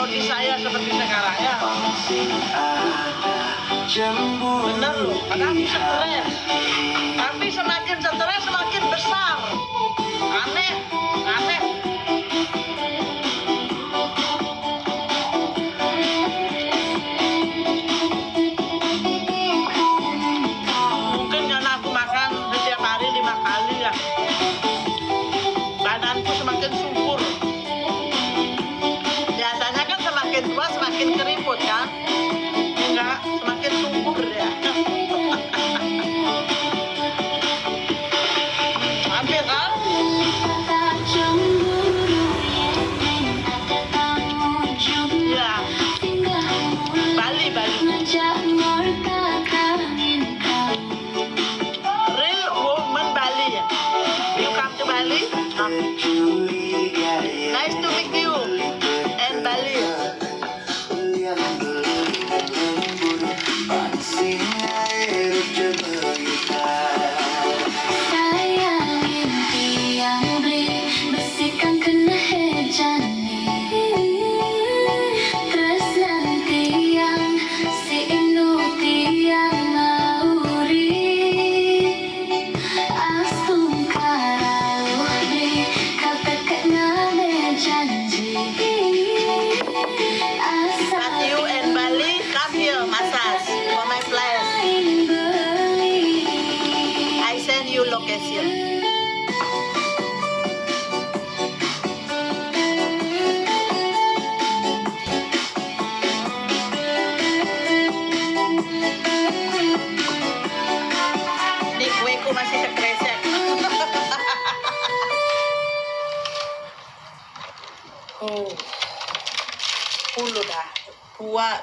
body saya seperti sekarang ya. Bener loh, karena aku stres. Tapi semakin stres semakin besar. Aneh, aneh. Mungkin karena aku makan setiap hari 5 kali ya. Badanku semakin subur. Biasanya kan semakin tua semakin keriput kan? Enggak, semakin subur ya. Hampir kan? Ya, Bali. Real woman Bali ya. You come to Bali? Nice to meet you. And Bali. Matthew and Bali, come here, massage for my place. I send you location. Ini kueku masih sekresek. Oh, 10 dah.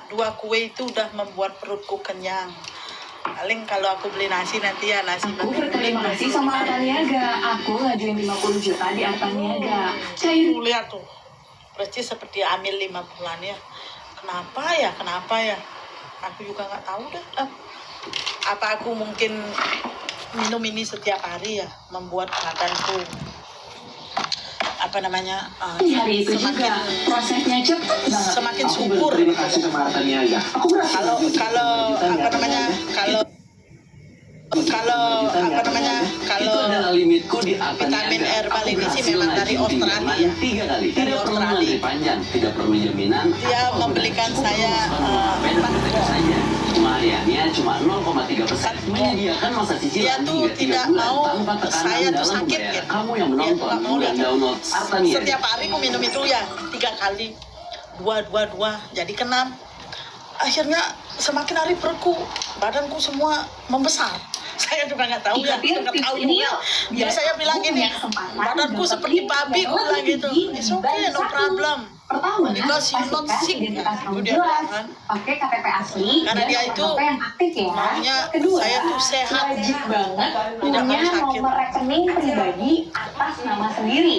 Dua kue itu udah membuat perutku kenyang. Paling kalau aku beli nasi nanti ya nasi Aku berterima kasih sama Arta Niaga. Aku ngajuin 50 juta di Arta Niaga. Cair. Lihat tuh, persis seperti hamil 5 bulan ya. Kenapa ya? Aku juga nggak tahu dah. Apa aku mungkin minum ini setiap hari ya, membuat badanku Hari itu juga prosesnya cepet banget. semakin subur. Terima kasih sama Arta Niaga. Aku berhasil. Kalau itu adalah limitku di Arta vitamin Niaga. herbal Aku ini sih berhasil memang dari ngajuin Australia. pinjaman 3 kali. Dari Tidak perlu Australia. ngantri panjang, tidak perlu jaminan. Dia atau membelikan berat. saya, Cukup mereka saja. Kemariannya cuma 0,3%. Menyediakan masa dia cicilan tuh hingga 3 tidak bulan mau tanpa tekanan saya tuh dalam sakit membayar. gitu. Kamu yang Dia menonton nggak mau dan lihat. download Arta Niaga. Setiap hari aku minum itu ya 3 kali, dua, jadi ke-6. Akhirnya semakin hari perutku, badanku semua membesar. Saya juga nggak tahu ya, Tapi nggak tahu ini juga. biar Terus saya bilang aku gini, punya kesempatan badanku dapetin seperti babi, yang aku bilang lebih gitu. tinggi It's okay, dari no satu. problem. Pertama, Because you not pastikan sick. identitas kamu Itu dia jelas. bilang. Pakai KTP asli Karena dan dia itu KTP yang aktif ya. maunya Kedua, saya tuh sehat. wajib banget Tidak punya mau sakit. nomor rekening pribadi atas nama sendiri.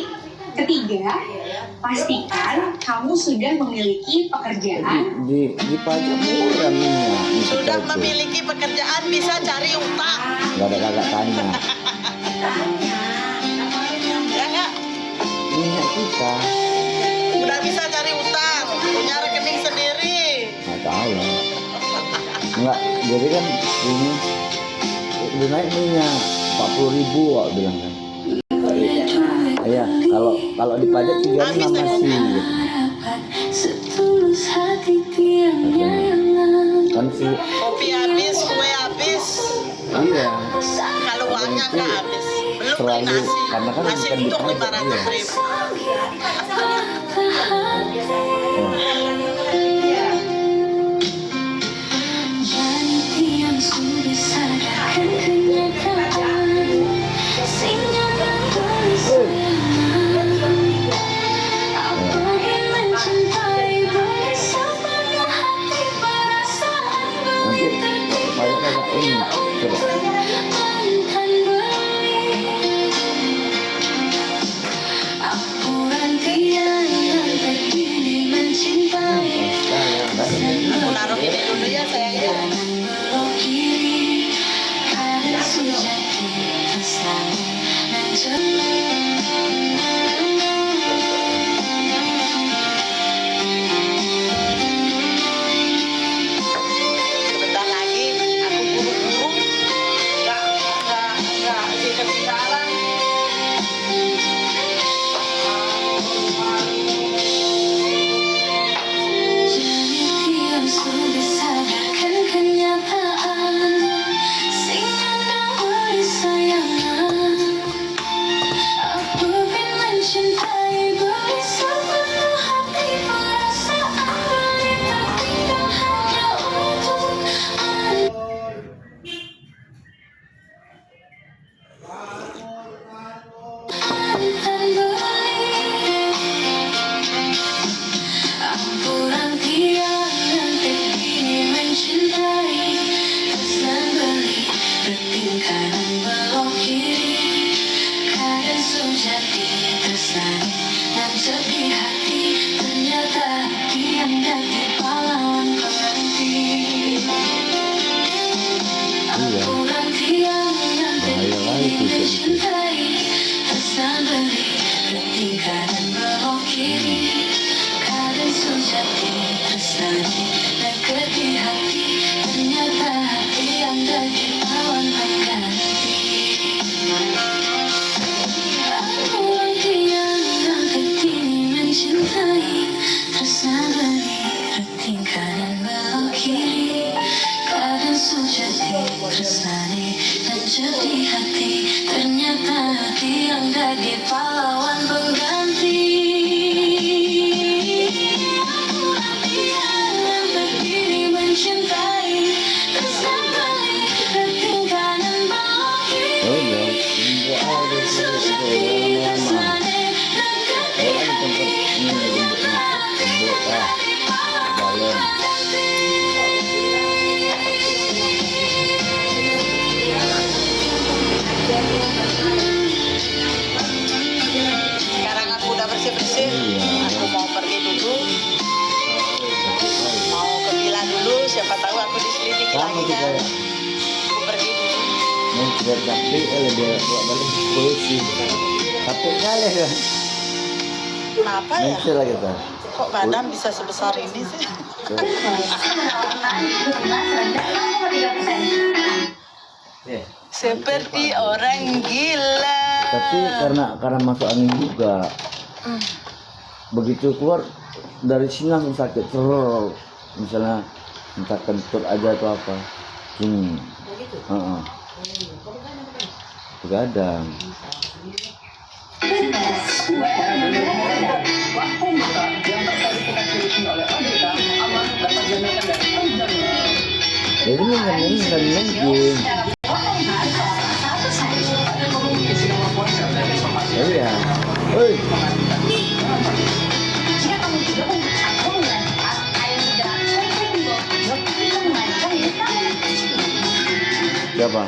Ketiga, pastikan kamu sudah memiliki pekerjaan. Di pajak murah minyak. Sudah memiliki pekerjaan, bisa cari utang. Gak ada kagak tanya. Ya nggak? Minyak kita. Udah bisa cari utang, punya rekening sendiri. Nggak tahu lah. Enggak, jadi kan ini udah naik minyak 40.000 Wak bilang kan. Iya, kalau dipajak 36 Habis deh. masih gitu. Kan sih, Kopi habis, kue habis, iya. kalau uangnya nggak habis. Belum beli Selalu, nasi, karena kan nasi bukan untuk dipajak, 500.000. Nanti pajak kagak ini. Coba. Aku nanti baik, tresna beri reti kanan belok kiri. Kadang sujati tresnani tancap di hati. Ternyata hati yang jadi pahlawan pengganti. Hati yang berdiri mencintai. Tresna beri reti kanan belok kiri. Oh ya, enggak ada sih lama. Oh kan tempat ini gembok dalam. Sekarang aku udah bersih-bersih. Aku mau pergi dulu. Mau ke villa dulu. Siapa tahu aku diselidiki Kamu lagi tuh kan. kayak Aku pergi dulu. mau tidak capek dia buat balik polisi. Capek kali kan. Kenapa ya? Nanti lah kita. Kok badan bisa sebesar ini sih? Seperti orang gila. Tapi karena masuk angin juga. Begitu keluar dari sini langsung sakit terus. Misalnya entah kentut aja atau apa. Begadang. Jadi ini kan mungkin. Iya. Oi. Jika kamu juga untuk aku melihat air sudah sampai di bawah, kita mengajukan hidup kamu. Siapa?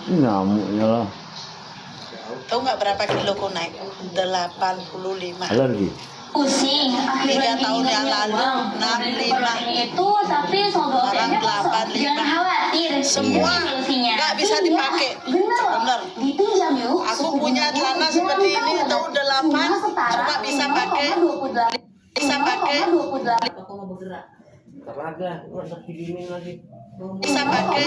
Nyamuknya lah. Tahu nggak berapa kilo aku naik? 85. Alergi. Pusing, 3 tahun yang lalu 65. itu tapi soal Sekarang 85. jangan khawatir. Semua Ini solusinya. nggak bisa Iya, dipakai. Bener. Bener. Dipinjam yuk. Aku Suku punya bunganya celana jangan seperti ini tahu. tahun 8, Bunga setara cuma bisa pakai 0,28. bisa pakai 0,28. Terlaga, nggak sakit dingin lagi. bisa pakai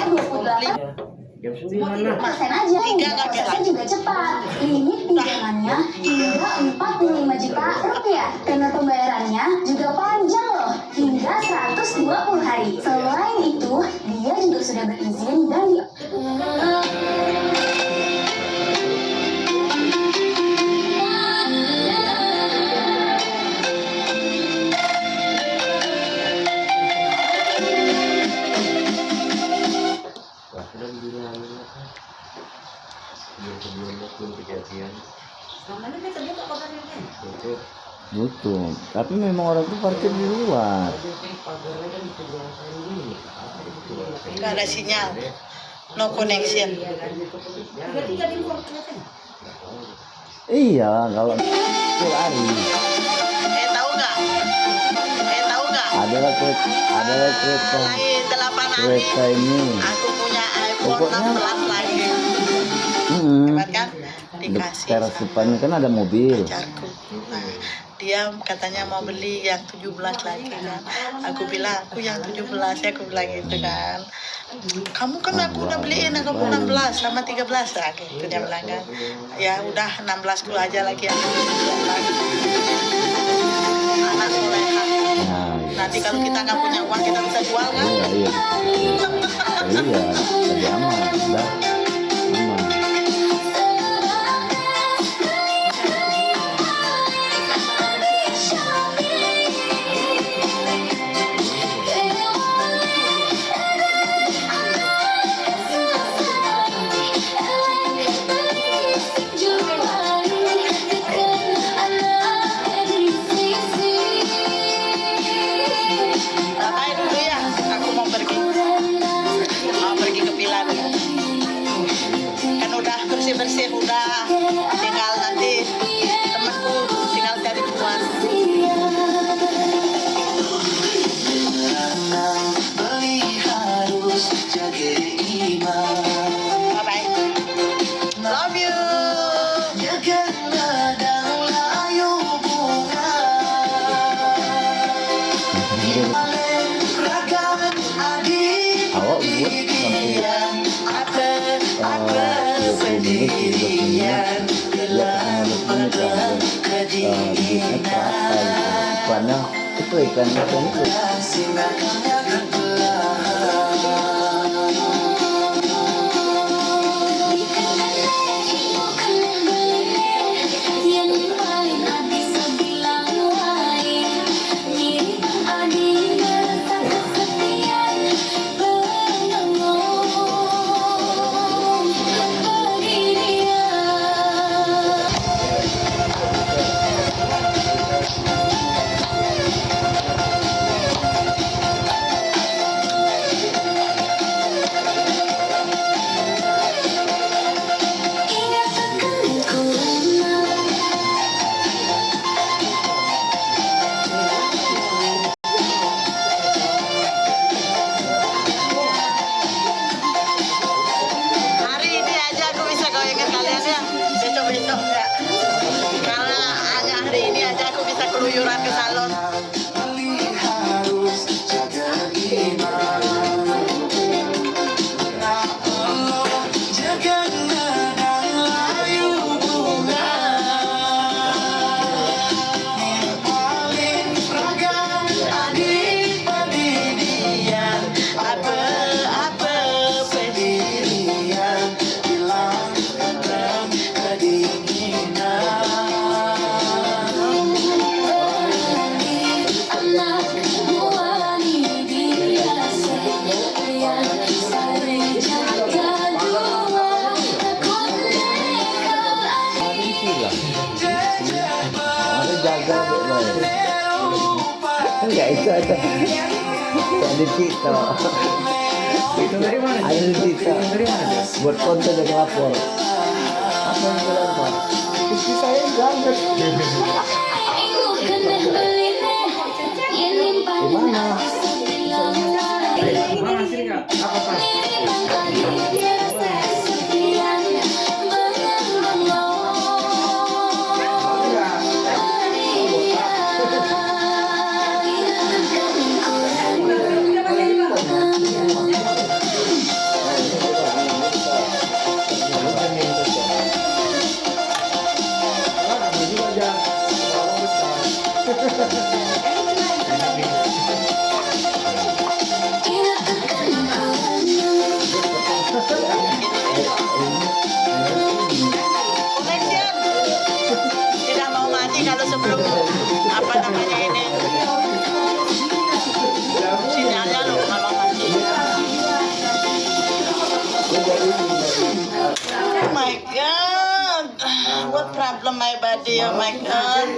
Jam 9 lah. Persen aja. Tiga nggak Prosesnya kira. juga cepat. Limit pinjamannya hingga 45 juta rupiah. Tenor pembayarannya juga panjang loh, hingga 120 hari. Selain itu, dia juga sudah berizin dan di Wah, sudah bilangin lah. Sebelum waktu kejadian. Itu Butuh. Tapi memang orang tuh parkir di luar. pagarnya kan bisa dilakukan gini. nggak ada sinyal, no connection. Iya, kalau itu lari. Tahu nggak? Adalah kereta Lain 8 hari. kereta ini. Aku punya iPhone Pokoknya- 16 lagi. Hebat kan? Dikasih Teras sama depan kan ada mobil. pacarku. Nah, dia katanya mau beli yang 17 lagi kan. Aku bilang aku yang 17 ya, aku bilang gitu kan. Kamu kan aku udah beliin yang kamu 16 sama 13 lah gitu dia bilang kan. Ya udah 16 dulu aja lagi ya. Anak soleha. Nah, Nanti kalau kita nggak punya uang kita bisa jual kan? iya. Iya, jadi aman, udah aman. Ngapain dulu ya? Aku mau pergi ke villa dulu. duitnya terasa gitu. Iklannya itu iklan itu. Hari ini aja aku bisa goyangin kalian ya. Besok-besok enggak. Karena hanya hari ini aja aku bisa keluyuran ke salon. Apa-apa pendirian hilang dalam kedinginan. Anak buah dia sayang sering jaga dua takut mereka Harus jaga baik-baik. Enggak itu aja. Kayak di TikTok. Itu dari mana? Ada di TikTok. Dari mana? Buat konten yang lapor. Apa yang dilempar? Istri saya ganggu. Gimana? Mana sini kak? Apa pak? Connection. Tidak mau mati kalau sebelum apa namanya ini. Sinyalnya loh kalau mati. Oh my god. What problem my body? Oh my god.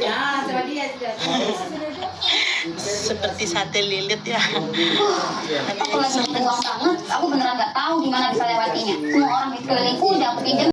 Seperti sate lilit ya. Aku lagi butuh uang banget. Aku beneran nggak tahu gimana bisa lewatinya. Semua orang di sekelilingku udah aku pinjam.